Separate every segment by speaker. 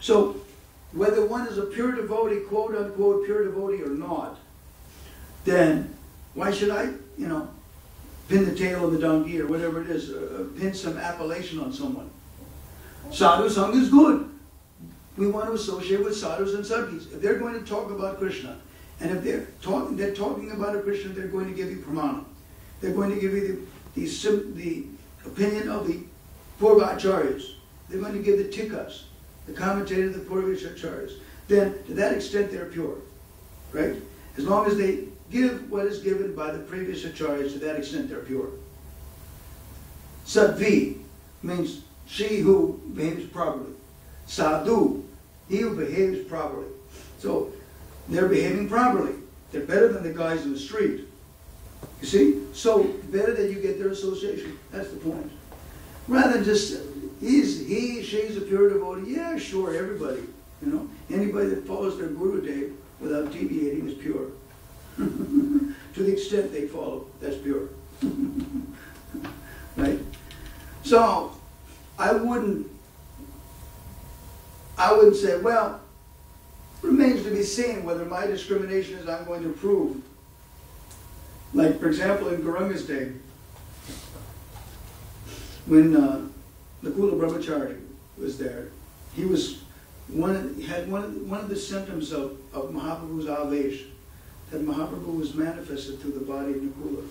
Speaker 1: So, whether one is a pure devotee, quote unquote, pure devotee or not, then why should I, pin the tail of the donkey or whatever it is, pin some appellation on someone? Sadhu Sangha is good. We want to associate with sadhus and sadhus. If they're going to talk about Krishna, and if they're talking about a Krishna, they're going to give you pramana. They're going to give you the opinion of the Purvacharyas. They're going to give the tikas, the commentator of the Purvacharyas. Then, to that extent, they're pure. Right? As long as they give what is given by the previous acharyas, to that extent, they're pure. Sattvi means she who behaves properly. Sadhu, he who behaves properly. So, they're behaving properly. They're better than the guys in the street. You see? So, better that you get their association. That's the point. Rather than just, she's a pure devotee. Yeah, sure, everybody. Anybody that follows their Gurudev without deviating is pure. To the extent they follow, that's pure. Right? So, I wouldn't say, well, remains to be seen whether my discrimination is I'm going to prove. Like, for example, in Gauranga's day, when Nakula Brahmachari was there, he had one of the symptoms of Mahaprabhu's avesh, that Mahaprabhu was manifested through the body of Nakula.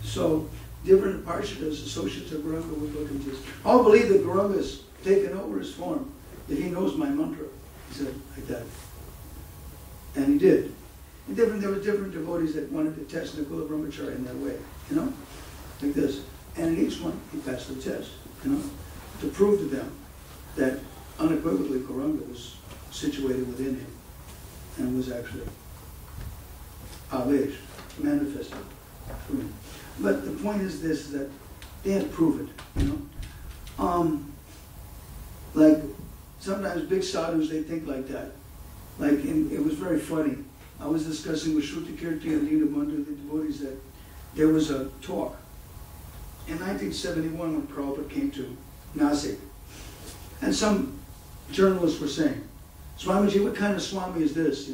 Speaker 1: So different Parshadas, associates of Gauranga, would look into this. I'll believe that Gauranga's taken over his form, that he knows my mantra. He said, like that. And he did. And there were different devotees that wanted to test Nakula Brahmachari in that way, like this. And in each one, he passed the test, to prove to them that unequivocally Gauranga was situated within him and was actually avesh, manifested through him. But the point is this, that they had to prove it, Like, sometimes big sadhus, they think like that. Like, it was very funny. I was discussing with Shrutikirti and Dinabandhu, the devotees, that there was a talk in 1971 when Prabhupada came to Nasik. And some journalists were saying, Swamiji, what kind of Swami is this,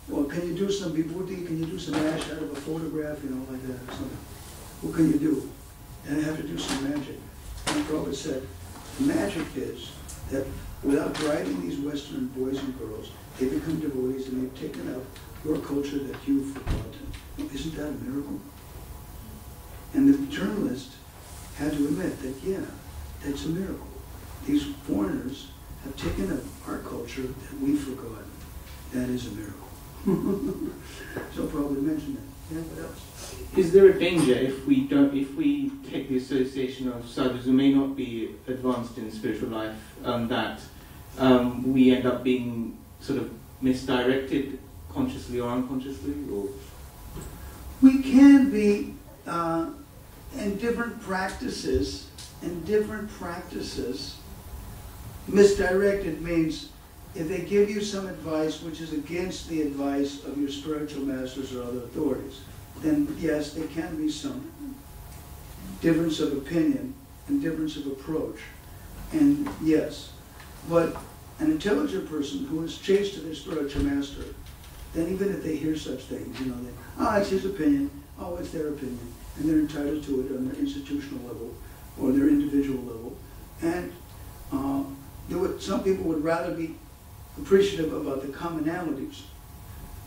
Speaker 1: Well, can you do some vibhuti, can you do some ash out of a photograph, like that or something? What can you do? And I have to do some magic. And Prabhupada said, magic is that without driving these Western boys and girls, they become devotees and they've taken up your culture that you've forgotten. Well, isn't that a miracle? And the journalist had to admit that, yeah, that's a miracle. These foreigners have taken up our culture that we've forgotten. That is a miracle. So Prabhupada mentioned that. Yeah, what else?
Speaker 2: Is there a danger if we take the association of sadhus who may not be advanced in spiritual life, that we end up being sort of misdirected consciously or unconsciously? Or
Speaker 1: we can be in different practices. Misdirected means if they give you some advice which is against the advice of your spiritual masters or other authorities, then yes, there can be some difference of opinion and difference of approach. And yes, but an intelligent person who is chaste to their spiritual master, then even if they hear such things, it's his opinion, it's their opinion, and they're entitled to it on their institutional level or their individual level. And some people would rather be appreciative about the commonalities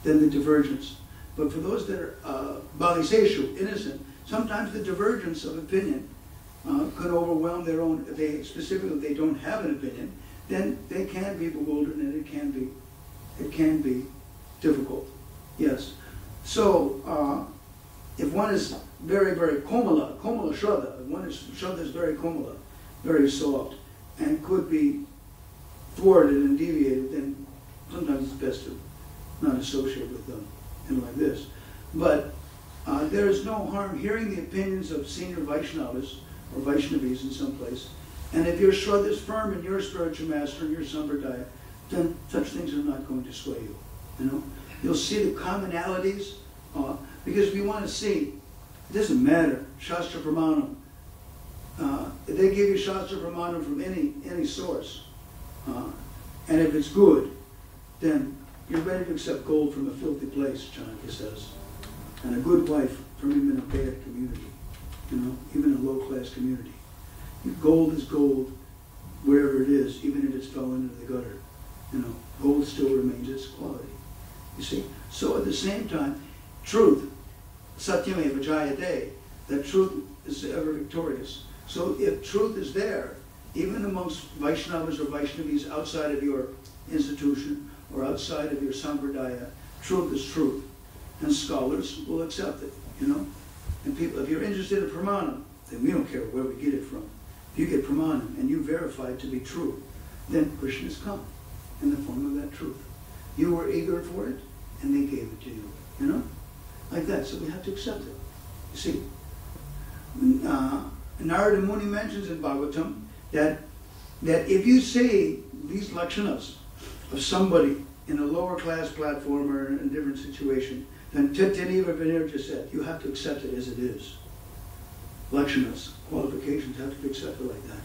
Speaker 1: than the divergence. But for those that are baliseshu, innocent, sometimes the divergence of opinion could overwhelm their own. If they don't have an opinion, then they can be bewildered, and it can be difficult. Yes. So if one is very, very komala shraddha, shraddha is very komala, very soft, and could be thwarted and deviated, then sometimes it's best to not associate with them like this. But there is no harm hearing the opinions of senior Vaishnavas or Vaishnavis in some place. And if your shraddha is firm in your spiritual master and your sampradaya, then such things are not going to sway you. You'll see the commonalities, because we want to see, it doesn't matter, Shastra Pramanam. If they give you Shastra Pramanam from any source, And if it's good, then you're ready to accept gold from a filthy place, Chanakya says. And a good wife from even a bad community, even a low-class community. Gold is gold wherever it is, even if it's fallen into the gutter. Gold still remains its quality. You see? So at the same time, truth, satyameva jayate, that truth is ever victorious. So if truth is there, even amongst Vaishnavas or Vaishnavis outside of your institution or outside of your sampradaya, truth is truth. And scholars will accept it, And people, if you're interested in pramanam, then we don't care where we get it from. If you get pramanam and you verify it to be true, then Krishna has come in the form of that truth. You were eager for it, and they gave it to you, Like that, so we have to accept it. You see, Narada Muni mentions in Bhagavatam that if you say these lakshanas of somebody in a lower class platform or in a different situation, then Titaniva Vinirja said, you have to accept it as it is. Lakshanas, qualifications have to be accepted like that.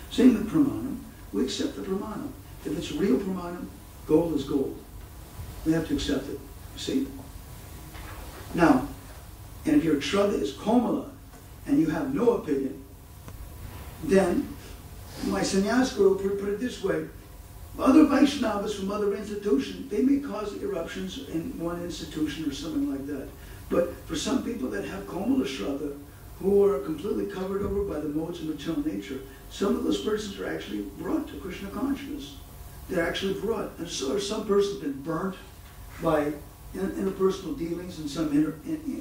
Speaker 1: Same with pramanam, we accept the pramanam. If it's real pramanam, gold is gold. We have to accept it, you see? Now, and if your shraddha is komala, and you have no opinion, then my sannyas guru put it this way: other Vaishnavas from other institutions, they may cause eruptions in one institution or something like that. But for some people that have komala shraddha, who are completely covered over by the modes of material nature, some of those persons are actually brought to Krishna consciousness. They're actually brought. And so some person's been burnt by interpersonal dealings in some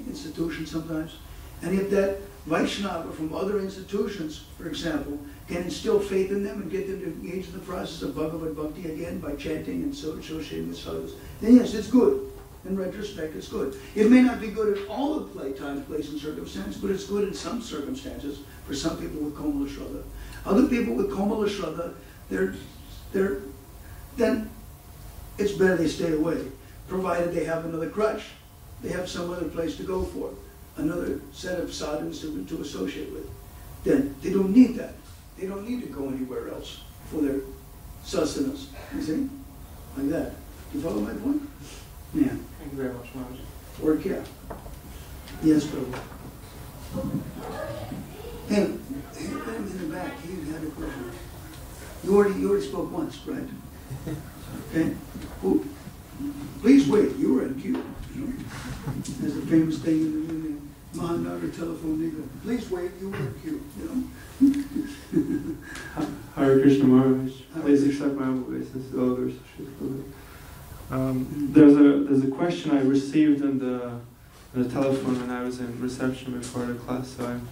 Speaker 1: institution sometimes. And if that Vaishnava from other institutions, for example, can instill faith in them and get them to engage in the process of Bhagavad Bhakti again by chanting and so associating with sadhus, then yes, it's good. In retrospect, it's good. It may not be good in all the time, place, and circumstance, but it's good in some circumstances for some people with Komala Shraddha. Other people with Komala Shraddha, then it's better they stay away, provided they have another crutch. They have some other place to go for, another set of sadhus to associate with. Then they don't need that. They don't need to go anywhere else for their sustenance. You see? Like that. You follow my point? Yeah.
Speaker 2: Thank you very much, Maharaj.
Speaker 1: Work, yeah. Yes, Prabhu. Hey, in the back, you had a question. You already spoke once, right? Okay. Who? Please wait. You were in queue. There's a famous thing in the Mahanagar telephone legal. Please wait. You were in queue.
Speaker 3: Hare Krishna Maharaj. Please accept my obeisance, elders. There's a question I received on the telephone when I was in reception before the class, so I'm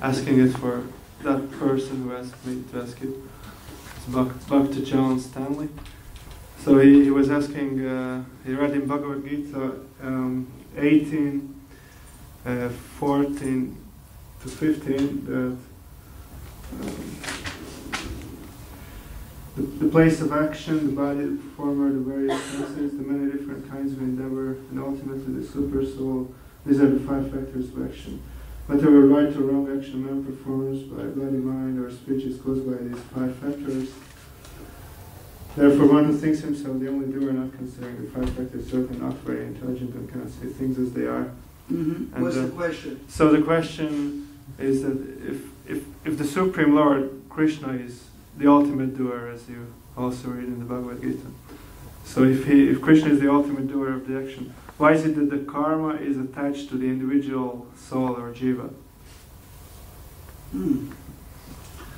Speaker 3: asking it for that person who asked me to ask it. It's Bhakta John Stanley. So he was asking, he read in Bhagavad Gita 18, 14 to 15 that the place of action, the body, the performer, the various senses, the many different kinds of endeavor, and ultimately the super soul, these are the 5 factors of action. Whatever right or wrong action man performs by body, mind, or speech is caused by these 5 factors. Therefore, one who thinks himself the only doer, not considering the 5 factors, certainly not very intelligent and cannot see things as they are.
Speaker 1: Mm-hmm. What's the question?
Speaker 3: So the question is that if the Supreme Lord, Krishna, is the ultimate doer, as you also read in the Bhagavad Gita. So if Krishna is the ultimate doer of the action, why is it that the karma is attached to the individual soul or jiva?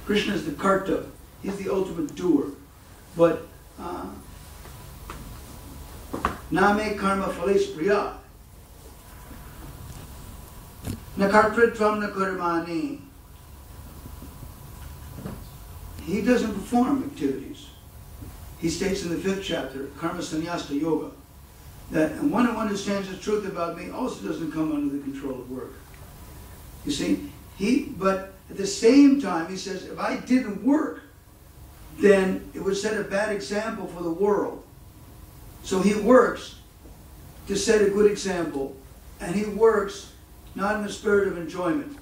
Speaker 1: Krishna is the karta. He's the ultimate doer. But name karma phales priya. Na kartritvam na karmani. He doesn't perform activities. He states in the 5th chapter, Karma Sannyasta Yoga, that and one who understands the truth about me also doesn't come under the control of work. You see, but at the same time, he says, if I didn't work, then it would set a bad example for the world. So he works to set a good example, and he works not in the spirit of enjoyment.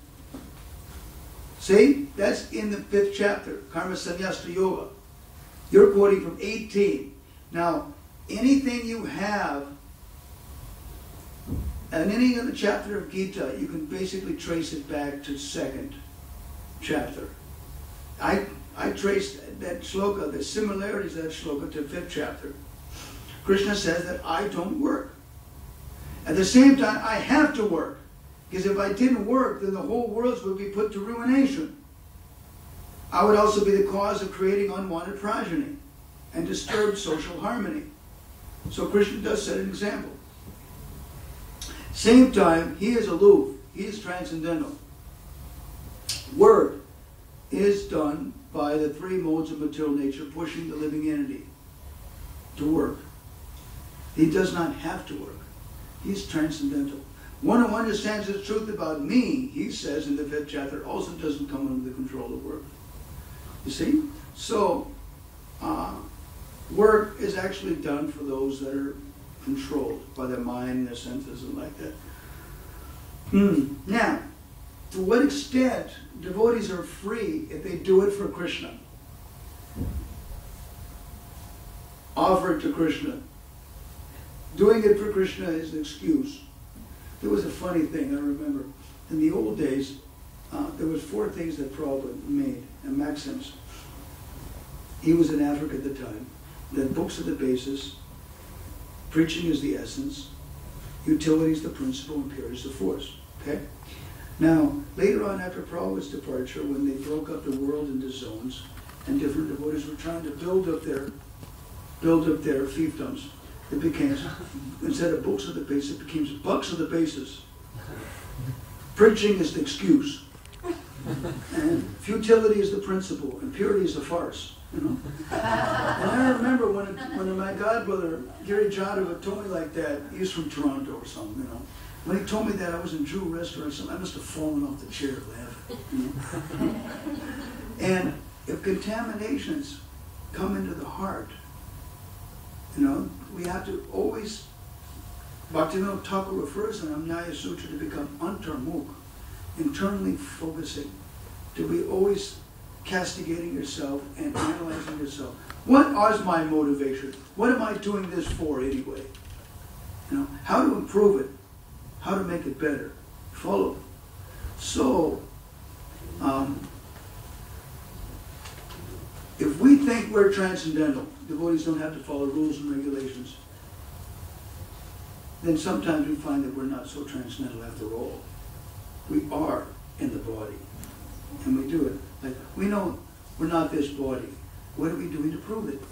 Speaker 1: See? That's in the 5th chapter, Karma Sannyasta Yoga. You're quoting from 18. Now, anything you have, in any other chapter of Gita, you can basically trace it back to the second chapter. I traced that shloka, the similarities of that shloka, to the fifth chapter. Krishna says that I don't work. At the same time, I have to work. Because if I didn't work, then the whole world would be put to ruination. I would also be the cause of creating unwanted progeny and disturbed social harmony. So Krishna does set an example. Same time, he is aloof. He is transcendental. Work is done by the three modes of material nature pushing the living entity to work. He does not have to work. He's transcendental. One who understands the truth about me, he says in the fifth chapter, also doesn't come under the control of work. You see? So, work is actually done for those that are controlled by their mind, their senses, and like that. Now, to what extent devotees are free if they do it for Krishna? Offer it to Krishna. Doing it for Krishna is an excuse. There was a funny thing, I remember. In the old days, there was 4 things that Prabhupada made, and maxims. He was in Africa at the time. That books are the basis, preaching is the essence, utility is the principle, and purity is the force. Okay? Now, later on after Prabhupada's departure, when they broke up the world into zones, and different devotees were trying to build up their fiefdoms, it became, instead of books of the basis, it became bucks of the basis. Preaching is the excuse. And futility is the principle, and purity is the farce. You know? And I remember when my godbrother, Giri Jadava, told me like that. He's from Toronto or something, you know. When he told me that, I was in Jew restaurant or something, I must have fallen off the chair laughing. You know? And if contaminations come into the heart, you know, we have to always, Bhaktivinoda Thakur refers in Amnyaya Sutra to become antarmukh, internally focusing, to be always castigating yourself and analyzing yourself. What is my motivation? What am I doing this for anyway? You know, how to improve it, how to make it better. Follow. So, if we think we're transcendental, devotees don't have to follow rules and regulations, then sometimes we find that we're not so transcendental after all. We are in the body, and we do it. Like, we know we're not this body. What are we doing to prove it?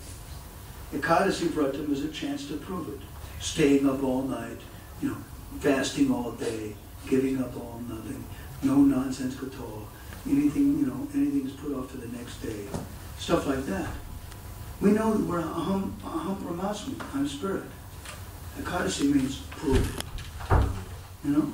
Speaker 1: Ekadasi Vratam is a chance to prove it. Staying up all night, you know, fasting all day, giving up all nothing, no nonsense at all. Anything, you know, anything is put off to the next day. Stuff like that. We know that we're aham brahmasmi, I'm spirit. Ekadasi means prove it. You know?